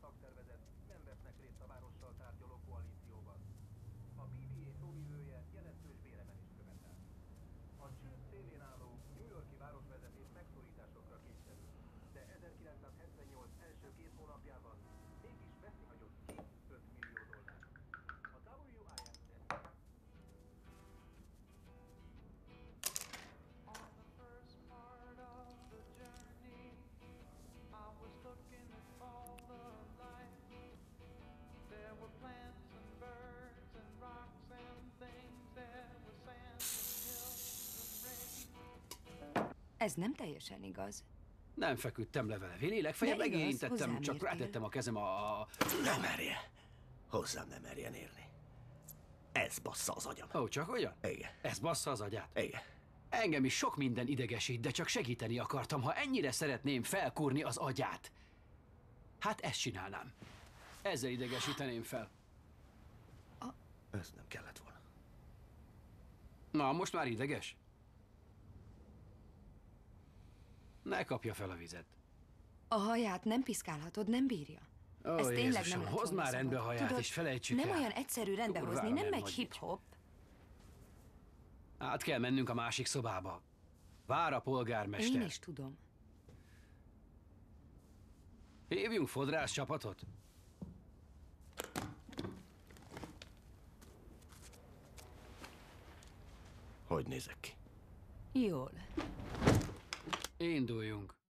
szakszervezet nem vesznek részt a várossal tárgyaló koalícióban. A BBA szóvivője jelentős béremelést követel. A csőd szélén álló New York-i városvezetés megszorításokra kényszerül, de 1978 első 2 hónapjában mégis veszni hagyott ki 5 millió dollárt. A WIS On the first part of the journey, I was looking at all the life. There were plants and birds and rocks and things. There was sand and hills and rain. Ez nem teljesen igaz. Nem feküdtem le vele, Vili, legfeljebb De igaz, megérintettem, hozzám csak értél. rátettem a kezem a... Nem merje. Hozzám nem merjen érni. Ez bassza az agyam. Ó, csak olyan? Igen. Ez bassza az agyát? Igen. Engem is sok minden idegesít, de csak segíteni akartam, ha ennyire szeretném felkúrni az agyát. Hát ezt csinálnám. Ezzel idegesíteném fel. Ez nem kellett volna. Na, most már ideges? Ne kapja fel a vizet. A haját nem piszkálhatod, nem bírja. Ó, Ez tényleg Jézusom, nem lett hozd volna már rendbe a szabad. haját, Tudod, és felejtsük nem el. olyan egyszerű rendbehozni, Kurvára nem nem megy vagy így. hip-hop. Át kell mennünk a másik szobába. Vár a polgármester. Én is tudom. Hívjunk fodrász csapatot? Hogy nézek ki? Jól. Induljunk.